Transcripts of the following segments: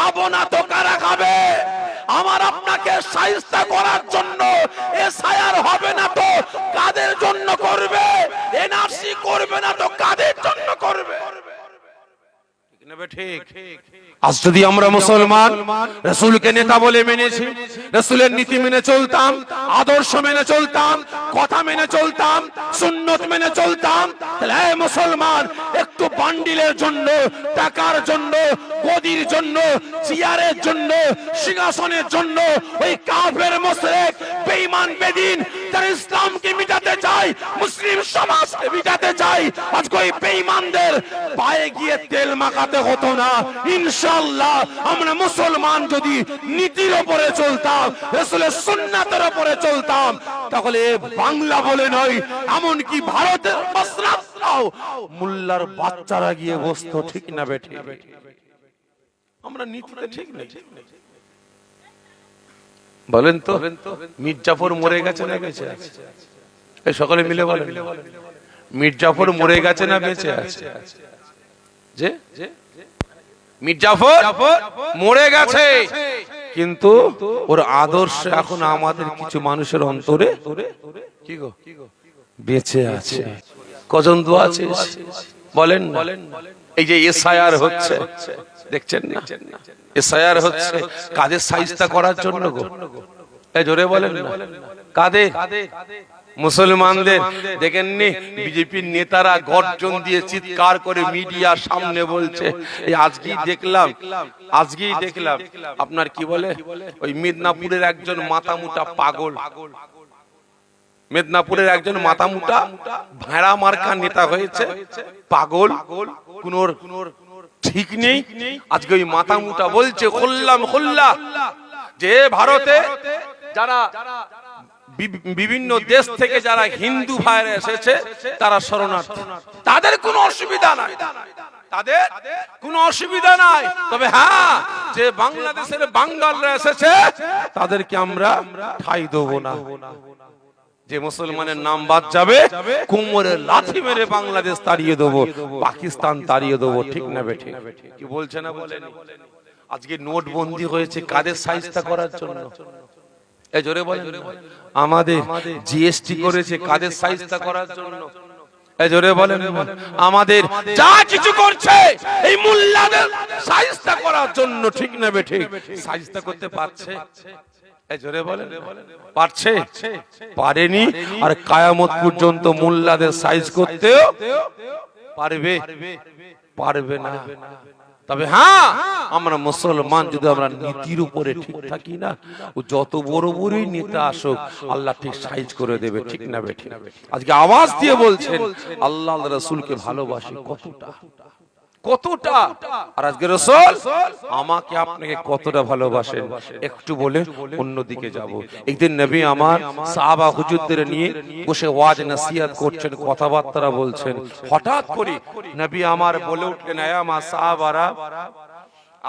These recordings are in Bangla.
খাবো না তো কারা খাবে? আমার আপনাকে শায়েস্তা করার জন্য এসআইআর হবে না তো কাদের জন্য করবে? এনআরসি করবে না তো কাদের জন্য করবে? ঠিক। আজ যদি আমরা মুসলমান রাসূলকে নেতা বলে মেনেছি, রাসূলের নীতি মেনে চলতাম, আদর্শ মেনে চলতাম, কথা মেনে চলতাম, সুন্নত মেনে চলতাম, তাহলে এই মুসলমান একটু বান্ডিলের জন্য, টাকার জন্য, গদির জন্য, চেয়ারের জন্য, সিংহাসনের জন্য ওই কাফের মুশরিক বেঈমান বেদিন যারা ইসলামকে মিটাতে চায়, মুসলিম সমাজকে মিটাতে চায়, আজকে ওই বেঈমানদের পায়ে গিয়ে তেল মাখাতে হতো না। ইনশাআল্লাহ আমরা মুসলমান যদি নীতির উপরে চলতাম, রাসূলের সুন্নাতের উপরে চলতাম, তাহলে বাংলা বলে নয়, এমন কি ভারতের মসনদটাও মোল্লার বাচ্চারা গিয়ে বসতো। ঠিক না বেঠিক? আমরা নীতিতে ঠিক নেই। বলেন তো, মির্জাফর মরে গেছে না বেঁচে আছে? এই সকলে মিলে বলেন, মির্জাফর মরে গেছে না বেঁচে আছে? যে মির্জাফর মরে গেছে, কিন্তু ওর আদর্শ এখন আমাদের কিছু মানুষের অন্তরে কি গো বেঁচে আছে। কজন দোয়া আছে বলেন না? এই যে এসআইআর হচ্ছে, দেখছেন না? এসআইআর হচ্ছে কাদের শায়েস্তা করার জন্য গো? এই জোরে বলেন না, কাদের? মুসলমানদের। দেখেননি বিজেপির নেতারা গর্জন দিয়ে চিৎকার করে মিডিয়ার সামনে বলছে, এই আজকেই দেখলাম আপনার কি বলে ওই মেদিনীপুরের একজন মাথামুটা পাগল, মেদিনীপুরের একজন মাথামুটা ভেড়া মার্কা নেতা হয়েছে, পাগল, কোন ঠিক নেই। আজকে ওই মাথামুটা বলছে খোল্লা যে ভারতে যারা বিভিন্ন দেশ থেকে যারা হিন্দু ভাইরা এসেছে তারা শরণার্থী, তাদের কোনো অসুবিধা নাই, তাদের কোনো অসুবিধা নাই, তবে হ্যাঁ যে বাংলাদেশের বাঙালরা এসেছে তাদেরকে আমরা ঠাঁই দেবো না। যে মুসলমানের নাম বাদ যাবে কোমরে লাথি মেরে বাংলাদেশ তাড়িয়ে দেবো, পাকিস্তান তাড়িয়ে দেবো। ঠিক না বেঠিক? কি বলছে না বলেন? আজকে নোটবন্দি হয়েছে কাদের শায়েস্তা করার জন্য? এই জোরে বলেন। আমাদের জিএসটি করেছে কাদের শায়েস্তা করার জন্য? এই জোরে বলেন। আমাদের যা কিছু করছে এই মোল্লাদের শায়েস্তা করার জন্য। ঠিক না বেঠিক? শায়েস্তা করতে পারছে? এই জোরে বলেন, পারছে? পারেনি। আর কিয়ামত পর্যন্ত মোল্লাদের সাইজ করতেও পারবে না। তবে হ্যাঁ আমরা মুসলমান যদি আমরা নীতির উপরে ঠিক থাকি না, ও যত বড় বড়ই নেতা আসুক আল্লাহ ঠিক সাইজ করে দেবে। ঠিক না বেঠিক? আজকে আওয়াজ দিয়ে বলছেন আল্লাহ রাসূলকে ভালোবাসি কতটা, আর আজকে রাসূল আমাকে আপনাকে কতটা ভালোবাসেন একটু বলে অন্যদিকে যাব। একদিন নবী আমার সাহাবা হুজুরদের নিয়ে বসে ওয়াজ নসিহত করছেন, কথাবার্তা বলছেন, হঠাৎ করে নবী আমার বলে উঠলেন, আয়া মা সাহাবারা,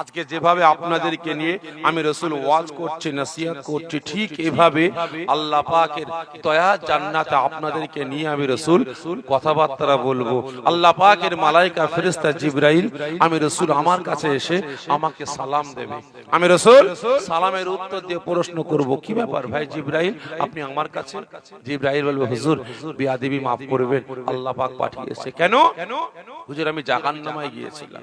আজকে যেভাবে আপনাদেরকে নিয়ে আমি রাসূল ওয়াজ করছি, নসিহত করছি, ঠিক এভাবে আল্লাহ পাকের দয়া জান্নাতে আপনাদেরকে নিয়ে আমি রাসূল কথাবার্তা বলবো। আল্লাহ পাকের মালায়েকা ফেরেশতা জিবরাইল আমি রাসূল আমার কাছে এসে আমাকে সালাম দেবে। আমি রাসূল সালামের উত্তর দিয়ে প্রশ্ন করব, কি ব্যাপার ভাই জিবরাইল আপনি আমার কাছে? জিবরাইল বলবে, হুজুর বেয়াদবি maaf করবেন, আল্লাহ পাক পাঠিয়েছে। কেন? হুজুর আমি জাহান্নামে গিয়েছিলাম,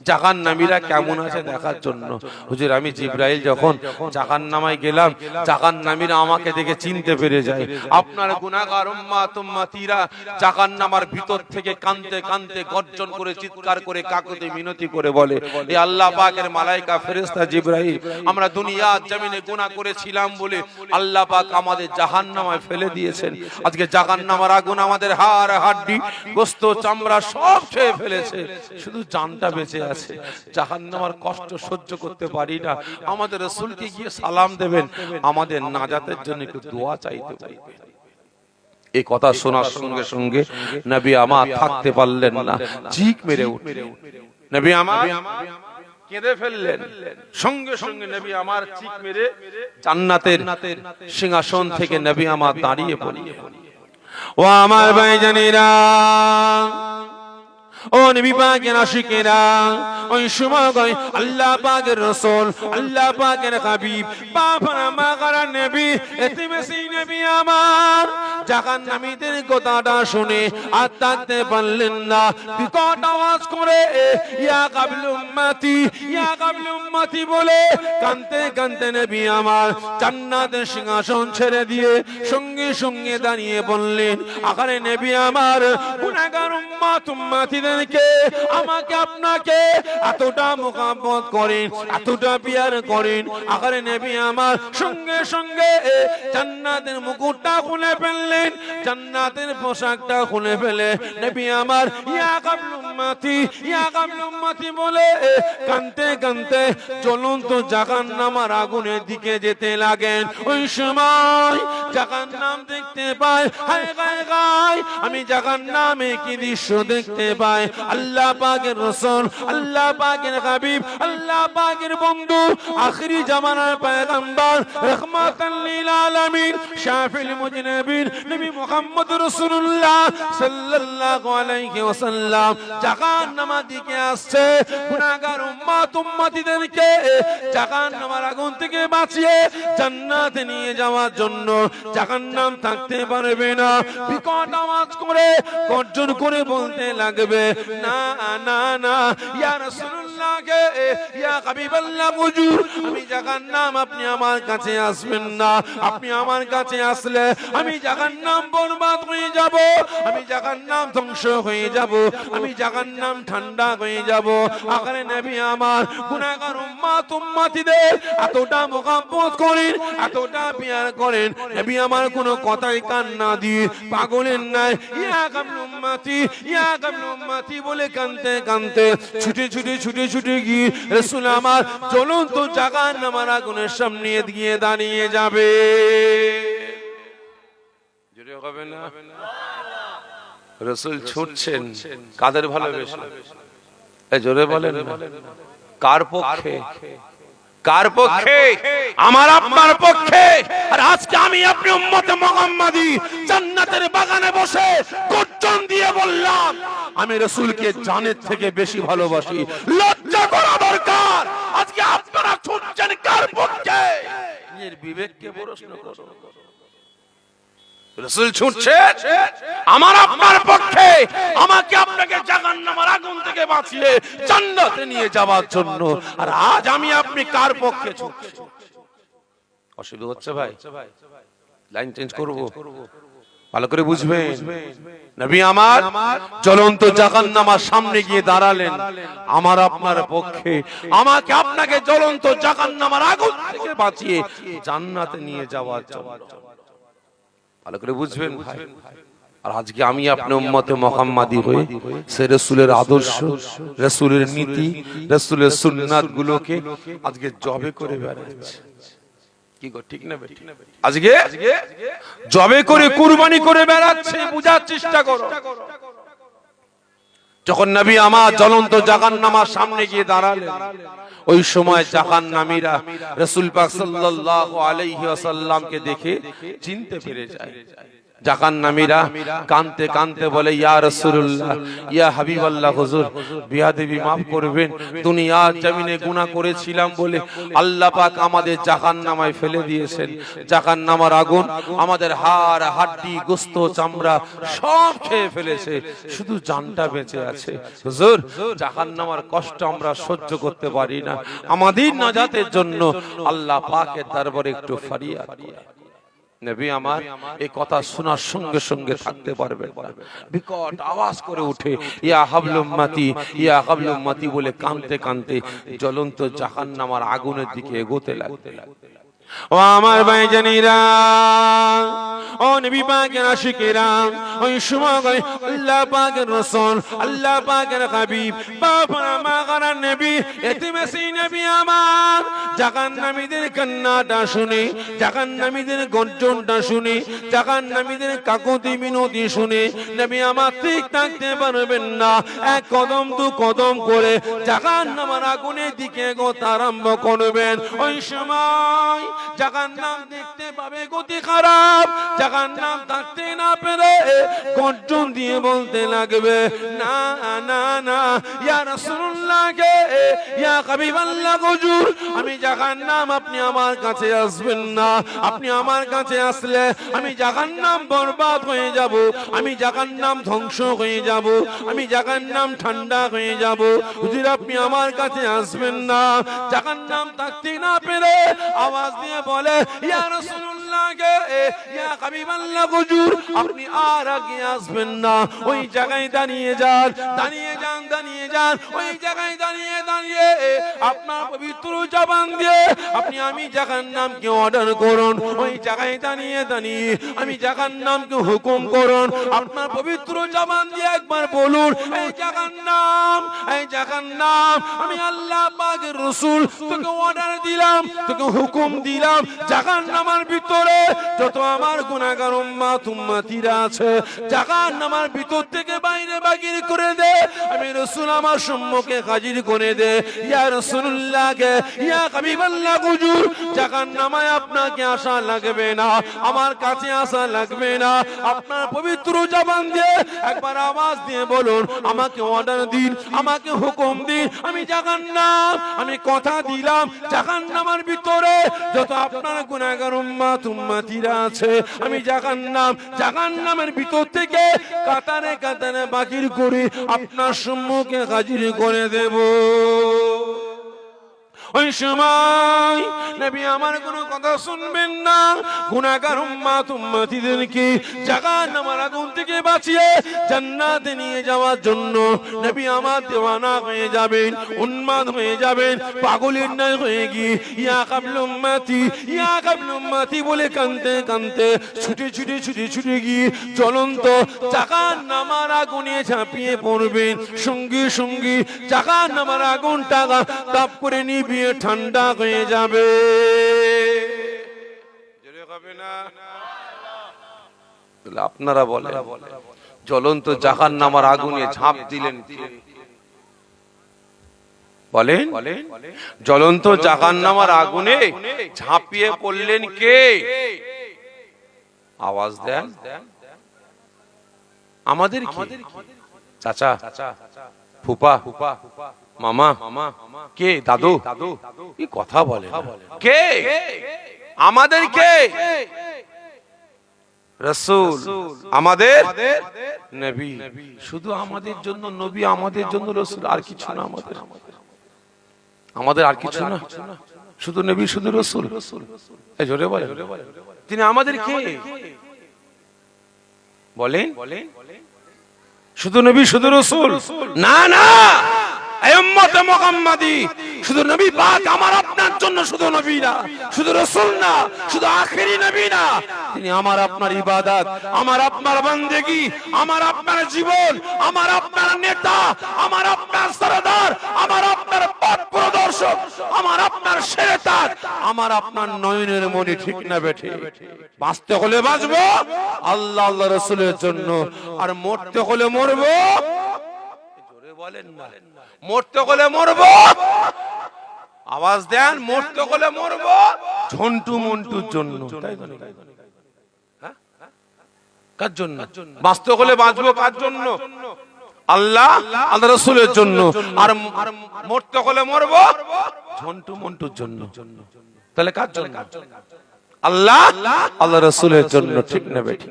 জাহান্নামীরা কেমন দেখার জন্য। হুজুর আমি জিবরাইল যখন জাহান্নামে গেলাম, জাহান্নামীরা আমাকে দেখে চিনতে পেরে যায়। আপনার গুনাহগার উম্মত উম্মতিরা জাহান্নামের ভিতর থেকে কাঁদতে কাঁদতে গর্জন করে চিৎকার করে কাকুতি মিনতি করে বলে, এ আল্লাহ পাকের মালায়েকা ফেরেশতা জিবরাইল, আমরা দুনিয়ার জমিনে গুনাহ করেছিলাম বলে আল্লাহ পাক আমাদের জাহান্নামে ফেলে দিয়েছেন। আজকে জাহান্নামের আগুন আমাদের হাড় হাড্ডি গোশত চামড়া সব খেয়ে ফেলেছে, শুধু জানটা বেঁচে আছে। জাহান্নামের কষ্ট সহ্য করতে পারি না। আমাদের রাসূলকে গিয়ে সালাম দেবেন, আমাদের নাজাতের জন্য একটু দোয়া চাইতে পারবেন। এই কথা শোনার সঙ্গে সঙ্গে নবী আমার থাকতে পারলেন না, চিৎ মেরে উঠলেন। নবী আমার কেঁদে ফেললেন, সঙ্গে সঙ্গে নবী আমার চিৎ মেরে জান্নাতের সিংহাসন থেকে নবী আমার দাঁড়িয়ে পড়লেন। ও আমার ভাইজানেরা, ও নবী পাকের আশিকেরা, ওই সময় আল্লাহ পাকের রাসূল, আল্লাহ পাকের হাবিব, বাবা মাগারা নবী, এতিমেসি নবী আমার জাহান্নামীদের কথাটা শুনে আর থাকতে পারলেন না। বিকট আওয়াজ করে ইয়া কাবিল উম্মতি, ইয়া কাবিল উম্মতি বলে কাঁদতে কাঁদতে নবী আমার জান্নাতের সিংহাসন ছেড়ে দিয়ে সঙ্গে সঙ্গে দাঁড়িয়ে বললেন, আখারে নবী আমার গুনাহগার উম্মত উম্মতিদেরকে আমাকে আপনাকে এতটা মুহাব্বত করেন, এতটা পিয়ার করেন, আখারে নবী আমার সঙ্গে সঙ্গে জান্নাতের মুকুটটা খুলে ফেললেন, জান্নাতের পোশাকটা খুলে ফেলে নবী আমার ইয়া কাবিল উম্মতি, ইয়া কাবিল উম্মতি বলে কাঁদতে কাঁদতে জ্বলন্ত জাহান্নামের আগুনের দিকে যেতে লাগেন। ওই সময় জাহান্নাম দেখতে পায়, হায় হায় হায়, আমি জাহান্নামে কি দৃশ্য দেখতে পাই। আল্লাহ পাকের রাসূল, আল্লাহ পাকের হাবিব, আল্লাহ পাকের বন্ধু, আখিরি জামানার পয়গম্বর, রাহমাতাল লিল আলামিন, শাফিউল মুজনিবিন নবী মুহাম্মদ রাসূলুল্লাহ সাল্লাল্লাহু আলাইহি ওয়াসাল্লাম জাহান্নামের দিকে আসছে। গুনাহগার উম্মত উম্মতিদেরকে জাহান্নামের আগুন থেকে বাঁচিয়ে জান্নাতে নিয়ে যাওয়ার জন্য জাহান্নাম থাকতে পারবে না। বিকট আওয়াজ করে গর্জন করে বলতে লাগবে, না না না ইয়া রাসূলুল্লাহ কে, ইয়া হাবিবাল্লাহ হুজুর, আমি জাহান্নাম, আপনি আমার কাছে আসবেন না। আপনি আমার কাছে আসলে আমি জাহান্নাম বরবাদ হয়ে যাব, আমি জাহান্নাম ধ্বংস হয়ে যাব, আমি জাহান্নাম ঠান্ডা হয়ে যাব। আখারে নবী আমার গুনাহগার উম্মত উম্মতিদের এতটা মুহাব্বত করেন, এতটা পিয়ার করেন, নবী আমার কোনো কথাই কান না দিয়ে পাগলের নাই ইয়া কাবিল উম্মতি, ইয়া কাবিল উম্মতি বলে কাঁদতে কাঁদতে ছুটে ছুটে ছুটে ছুটে গিয়ে রাসূল আমার জ্বলন্ত জাহান্নামের আগুনের সামনে গিয়ে দাঁড়িয়ে যাবে। জোরে হবে না? রাসূল ছুটছেন কাদের ভালোবেসে? জোরে বলেন, কার পক্ষে? কার পক্ষে? আমার আপনার পক্ষে। আর আজকে আমি আপনি উম্মতে মুহাম্মাদি জান্নাতের বাগানে বসে গর্জন দিয়ে বললাম, আমি রাসূলকে জানের থেকে বেশি ভালোবাসি। লজ্জা করা দরকার। আজকে আপনারা ছুটছেন কার পক্ষে? নিজের বিবেককে প্রশ্ন করুন। রাসূল ছুটছে আমার আপনার পক্ষে, আমাকে আপনাকে জাহান্নামের আগুন থেকে বাঁচিয়ে জান্নাতে নিয়ে যাওয়ার জন্য। আর আজ আমি আপনি কার পক্ষে ছুটছি? অসুবিধা হচ্ছে ভাই? লাইন চেঞ্জ করব, ভালো করে বুঝবেন। নবী আমার জ্বলন্ত জাহান্নামের সামনে গিয়ে দাঁড়ালেন আমার আপনার পক্ষে, আমাকে আপনাকে জ্বলন্ত জাহান্নামের আগুন থেকে বাঁচিয়ে জান্নাতে নিয়ে যাওয়ার জন্য। ভালো করে বুঝবেন ভাই। আর আজকে আমি আপনি উম্মতে মুহাম্মাদি হয়ে সে রাসূলের আদর্শ, রাসূলের নীতি, রাসূলের সুন্নাত গুলোকে আজকে জবে করে বেড়াচ্ছি। কি গো, ঠিক না বেটি? আজকে জবে করে কুরবানি করে বেড়াচ্ছে। বুঝার চেষ্টা করো। যখন নবী আমার জ্বলন্ত জাহান্নামের সামনে গিয়ে দাঁড়ালেন, ওই সময় জাহান্নামীরা রাসূল পাক সাল্লাল্লাহু আলাইহি ওয়াসাল্লামকে দেখে চিনতে পেরে যায়। জাহান্নামীরা কাঁদতে কাঁদতে বলে, ইয়া রাসূলুল্লাহ, ইয়া হাবিবাল্লাহ হুজুর, বিয়াদবি মাফ করবেন, দুনিয়ার জমিনে গুনাহ করেছিলাম বলে আল্লাহ পাক আমাদের জাহান্নামায় ফেলে দিয়েছেন। জাহান্নামের আগুন আমাদের হাড় হাড্ডি গোশত চামড়া সব খেয়ে ফেলেছে, শুধু জানটা বেঁচে আছে। হুজুর, জাহান্নামের কষ্ট আমরা সহ্য করতে পারি না, আমাদের নাজাতের জন্য আল্লাহ পাকের দরবারে একটু ফরিয়াদ করি। নবী আমার এই কথা শোনার সঙ্গে সঙ্গে থাকতে পারবেন না, বিকট আওয়াজ করে উঠে ইয়া হাবল উম্মতি, ইয়া হাবল উম্মতি বলে কাঁদতে কাঁদতে জ্বলন্ত জাহান্নামের আগুনের দিকে এগোতে লাগতে। ও আমার ভাইজানেরা, ও নবী পাকের আশিকেরা, ওই সময় আল্লাহ পাকের রাসূল, আল্লাহ পাকের হাবিব, বাবা মাগারা নবী, এতিমেসি নবী আমার জাহান্নামীদের কান্নাটা শুনে, জাহান্নামীদের গর্জনটা শুনে, জাহান্নামীদের কাকুতি মিনতি শুনে নবী আমার ঠিক থাকতে পারবেন না। এক কদম দু কদম করে জাহান্নামের আগুনের দিকে এগোতে আরম্ভ করবেন। ওই সময় জাহান্নাম দেখতে পাবে গতি খারাপ, জাহান্নাম থাকতে না পেরে গর্জন দিয়ে বলতে লাগবে, না না না ইয়া রাসূলুল্লাহ কে ইয়া হাবিবাল্লাহ হুজুর, আমি জাহান্নাম, আপনি আমার কাছে আসবেন না, আপনি আমার কাছে আসলে আমি জাহান্নাম বরবাদ হয়ে যাব, আমি জাহান্নাম ধ্বংস হয়ে যাব, আমি জাহান্নাম ঠান্ডা হয়ে যাব, হুজুর আপনি আমার কাছে আসবেন না। জাহান্নাম থাকতে না পেরে আওয়াজ দিয়ে বলে, ইয়া রাসূলুল্লাহ কে ইয়া হাবিবাল্লাহ হুজুর, আপনি আর আগে আসবেন না, ওই জায়গায় দাঁড়িয়ে যান, দাঁড়িয়ে যান, দাঁড়িয়ে যান, ওই জায়গায় দাঁড়িয়ে দাঁড়িয়ে আপনার পবিত্র জবান দিয়ে আপনি আমি জাহান্নামকে অর্ডার করুন, ওই জায়গায় দাঁড়িয়ে দাঁড়িয়ে আমি জাহান্নামকে হুকুম করুন, আপনার পবিত্র জবান দিয়ে একবার বলুন, এই জাহান্নাম, এই জাহান্নাম, আমি আল্লাহ পাকের রাসূল তোকে অর্ডার দিলাম, তোকে হুকুম দিলাম, জাহান্নামের ভিতরে যত আমার গুনাহগার উম্মত উম্মতিরা আছে জাহান্নামের ভিতর থেকে বাইরে বাগির করে দে, আমি রাসূল আমার সম্মুখে হাজির করে দে, ইয়া রাসূলুল্লাহ কে ইয়া হাবিবাল্লাহ হুজুর, জাহান্নামে আপনাকে আসা লাগবে না, আমার কাছে আসা লাগবে না, আপনার পবিত্র জবান দিয়ে একবার আওয়াজ দিয়ে বলুন, আমাকে অর্ডার দিন, আমাকে হুকুম দিন, আমি জাহান্নাম, আমি কথা দিলাম জাহান্নামের ভিতরে যত আপনার গুনাহগার উম্মত উম্মতিরা আছে আমি জাহান্নাম, জাহান্নামের ভিতর থেকে কাতারে কাতারে বাকির করে আপনার সম্মুখে হাজির করে দেব। ওই সময় নবী আমার কোনো কথা শুনবেন না, গুনাহগার উম্মত উম্মতিদেরকে জাহান্নামের আগুন থেকে বাঁচিয়ে জান্নাতে নিয়ে যাওয়ার জন্য নবী আমার দেওয়ানা হয়ে যাবেন, উন্মাদ হয়ে যাবেন, পাগলের ন্যায় হয়ে গিয়ে ইয়া কাবল উম্মতি, ইয়া কাবল উম্মতি বলে কাঁদতে কাঁদতে ছুটে ছুটে ছুটে ছুটে গিয়ে জ্বলন্ত জাহান্নামের আগুনে ঝাঁপিয়ে পড়বেন, সঙ্গে সঙ্গে জাহান্নামের আগুনটা তাপ করে নিভিয়ে ঠান্ডা হয়ে যাবে। আপনারা বলেন জ্বলন্ত জাহান্নামের আগুনে ঝাঁপ দিলেন, বলেন জ্বলন্ত জাহান্নামের আগুনে ঝাঁপিয়ে পড়লেন কে? আওয়াজ দেন। আমাদের চাচা, ফুপা, মামা, কে? দাদু? কি কথা বলে, কে? আমাদের কে? রাসূল, আমাদের নবী। শুধু আমাদের জন্য নবী, আমাদের জন্য রাসূল, আর কিছু না, আমাদের আর কিছু না, শুধু নবী, শুধু রাসূল। এই জোরে বলেন, তিনি আমাদের কে? বলেন শুধু নবী, শুধু রাসূল? না না, এই উম্মতে মুহাম্মাদি শুধু নবী পাক আমার আপনার জন্য শুধু নবী না, শুধু রাসূল না, শুধু আখেরি নবী না, তিনি আমার আপনার ইবাদত, আমার আপনার বান্দেগী, আমার আপনার জীবন, আমার আপনার নেতা, আমার আপনার সরদার, আমার আপনার পথ প্রদর্শক, আমার আপনার শেরতার, আমার আপনার নয়নের মণি। ঠিক না বেঠে? বাঁচতে হলে বাঁচবো আল্লাহ আল্লাহ রাসূলের জন্য, আর মরতে হলে মরবো, জোরে বলেন না, মরতে হলে মরবো, আওয়াজ দেন, মরতে হলে মরবো ঝন্টু মন্টুর জন্য। তাই তো? কার জন্য? বাঁচতে হলে বাঁচবো কার জন্য? আল্লাহ আল্লাহ রাসূলের জন্য, আর মরতে হলে মরবো ঝন্টু মন্টুর জন্য। তাহলে কার জন্য? আল্লাহ আল্লাহ রাসূলের জন্য। ঠিক না বেঠি?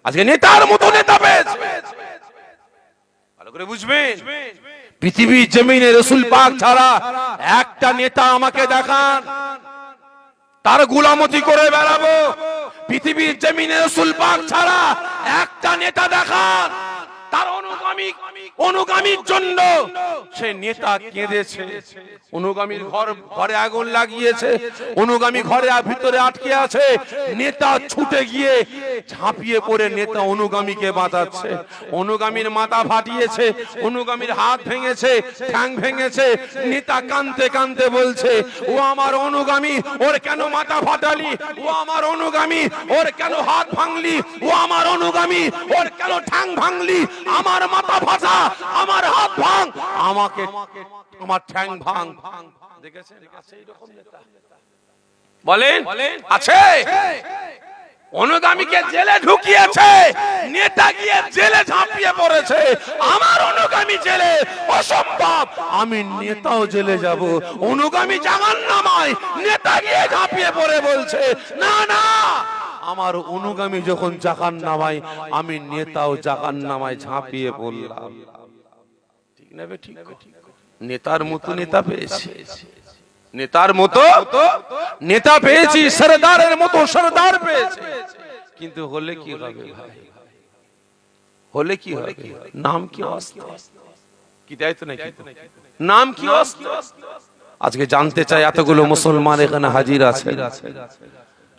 আজকে নেতার মতো নেতা পেয়েছে, ভালো করে বুঝবেন, পৃথিবীর জমিনে রাসূল পাক ছাড়া একটা নেতা আমাকে দেখান, তার গোলামতি করে বেড়াবো। পৃথিবীর জমিনে রাসূল পাক ছাড়া একটা নেতা দেখান, তার অনুগামীর জন্য সে নেতা কেঁদেছে, অনুগামীর ঘরে আগুন লাগিয়েছে, অনুগামী ঘরে ভিতরে আটকে আছে, নেতা ছুটে গিয়ে ঝাঁপিয়ে পড়ে নেতা অনুগামীকে বাঁচাচ্ছে, অনুগামীর মাথা ফাটিয়েছে, অনুগামীর হাত ভেঙেছে, ঠ্যাং ভেঙেছে, নেতা কাঁদতে কাঁদতে বলছে, ও আমার অনুগামী, ওর কেন মাথা ফাটালি? ও আমার অনুগামী, ওর কেন হাত ভাঙলি? ও আমার অনুগামী, ওর কেন ঠ্যাং ভাঙলি? আমার মাথা ফাটা, আমার হাত ভাঙ, আমাকে আমার ঠ্যাং ভাঙ। দেখেছেন? আছে এরকম নেতা, বলেন আছে? অনুগামীকে জেলে ঢুকিয়েছে, নেতা গিয়ে জেলে ঝাঁপিয়ে পড়েছে। আমার অনুগামী জেলে, অসম্ভব। আমি নেতাও জেলে যাব, অনুগামী জাহান্নামায়, নেতা গিয়ে ঝাঁপিয়ে পড়ে বলছে না না, আমার অনুগামী যখন জাহান্নামায়, আমি নেতাও জাহান্নামায় ঝাঁপিয়ে পড়লাম। ঠিক না বে ঠিক? নেতার মতো নেতা পেয়েছি, নেতার মতো নেতা পেয়েছি, সরদারের মতো সরদার পেয়েছি। কিন্তু হলে কি হবে ভাই? হলে কি হবে? নাম কি অস্ত? কি তাই তো নাকি? নাম কি অস্ত? আজকে জানতে চাই, এতগুলো মুসলমান এখানে হাজির আছে,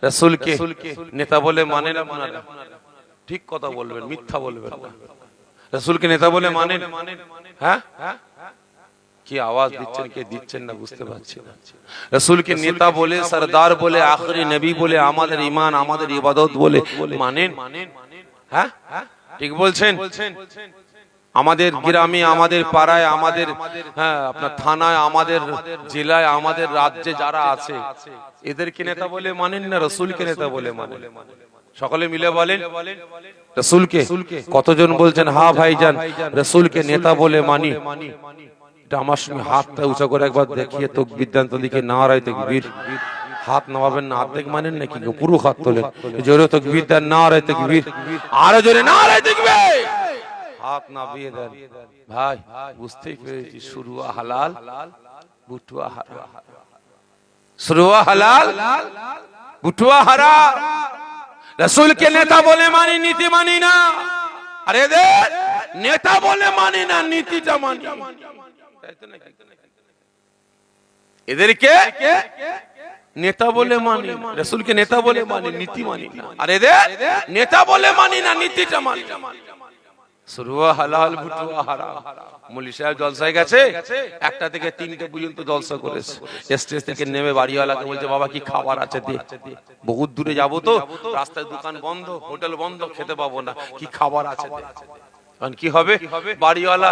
রাসূলকে নেতা বলে মানে না? ঠিক কথা বলবেন, মিথ্যা বলবেন না। রাসূলকে নেতা বলে মানে? হ্যাঁ, কি আওয়াজ দিচ্ছেন, কে দিচ্ছেন না বুঝতে পারছি না। রাসূলকে নেতা বলে, সরদার বলে, আখরি নবী বলে, আমাদের ঈমান, আমাদের ইবাদত বলে মানেন? হ্যাঁ ঠিক বলছেন। আমাদের গ্রামে, আমাদের পাড়ায়, আমাদের আপনার থানায়, আমাদের জেলায়, আমাদের রাজ্যে যারা আছে, এদেরকে নেতা বলে মানেন না রাসূলকে নেতা বলে মানেন? সকলে মিলে বলেন রাসূলকে। কতজন বলছেন হ্যাঁ ভাইজান রাসূলকে নেতা বলে মানি? আমার সঙ্গে হাতটা উঁচা করে একবার দেখিয়ে তাকবীর দেন তো দিকে, নারায়ে তাকবীর। হাত নামাবেন না, অর্ধেক মানেন নাকি? পুরো হাত তোলেন, জোরে তাকবীর দেন, নারায়ে তাকবীর। আরো জোরে নারায়ে তাকবীর। হাত নামিয়ে দেন। ভাই বুঝতেই পেরেছি, শুরুয়া হালাল, বুটুয়া হারাম। শুরুয়া হালাল, বুটুয়া হারাম। রাসূলকে নেতা বলে মানি, নীতি মানি না। আরে এদের নেতা বলে মানি না, নীতিটা মানি। এদেরকে নেতা বলে মানি, রাসূলকে নেতা বলে মানি, নীতি মানি না। আর এদের নেতা বলে মানি না, নীতিটা মানি। শুরুয়া হালাল, বুটুয়া হারাম। মুলি সাহেব জলসায় গেছে, 1টা থেকে 3টে পর্যন্ত জলসা করেছে। স্টেজ থেকে নেমে বাড়িওয়ালাকে বলছে বাবা কি খাবার আছে দে, বহুত দূরে যাব তো, রাস্তায় দোকান বন্ধ, হোটেল বন্ধ, খেতে পাবো না, কি খাবার আছে দে। কি হবে? বাড়িওয়ালা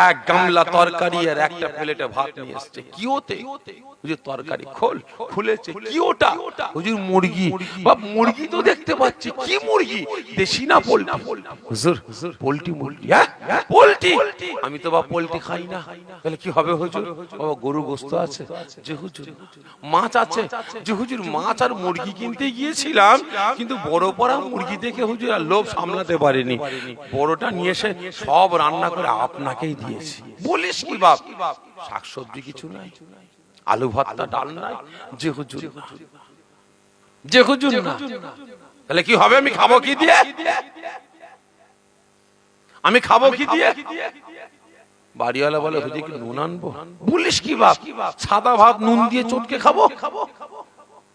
এক গামলা তরকারি আর একটা প্লেটে ভাত নিয়ে এসেছে। কি ওতে? হুজুর তরকারি খোল, খুলেছে। কি ওটা? হুজুর মুরগি। বাপ মুরগি তো দেখতে পাচ্ছি, কি মুরগি? দেশি না পোল্ট্রি? হুজুর পোল্ট্রি মুরগি। হ্যাঁ পোল্ট্রি। আমি তো বাপ পোল্ট্রি খাই না। তাহলে কি হবে হুজুর? বাবা গরু গোশত আছে। যে হুজুর মাছ আছে। যে হুজুর মাছ আর মুরগি কিনতে গিয়েছিলাম, কিন্তু বড় পড়া মুরগি দেখে হুজুর আর লোভ সামলাতে পারিনি, বড়টা নিয়ে এসে সব রান্না করে আপনাকেই দিয়েছি। বলিস কি বাপ? শাকসবজি কিছু নাই, আলু ভর্তা, ডাল নাই। যে হুজুর, যে হুজুর না। তাহলে কি হবে? আমি খাবো কি দিয়ে? আমি খাবো কি দিয়ে? বাড়িওয়ালা বলে হুজুর কি নুন আনবো? বলিস কি বাপ? সাদা ভাত নুন দিয়ে চটকে খাবো?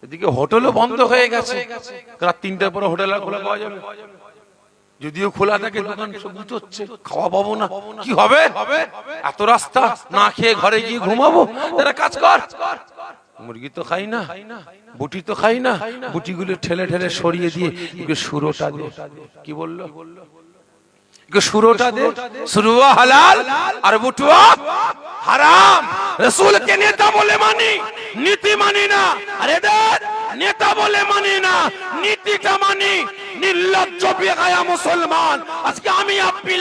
এদিকে হোটেলও বন্ধ হয়ে গেছে, রাত 3টার পরে হোটেল আর খোলা পাওয়া যাবে? যদিও খোলা থাকে, দোকান সব গুছোচ্ছে, খাওয়া পাবো না। কি হবে? এত রাস্তা না খেয়ে ঘরে গিয়ে ঘুমাবো? তারা কাজ কর। মুরগি তো খাই না, বুটি তো খাই না, বুটিগুলো ঠেলে ঠেলে সরিয়ে দিয়ে সুরোটা দে। কি বললো? সুরোটা দে। শুরুয়া হালাল আর বুটুয়া হারাম। রাসূলকে নেতা বলে মানি, নীতি মানি না। আরে এদের নেতা বলে মানি না, নীতিটা মানি। নির্লজ্জ বেগায়া মুসলমান, আজকে আমি আপনি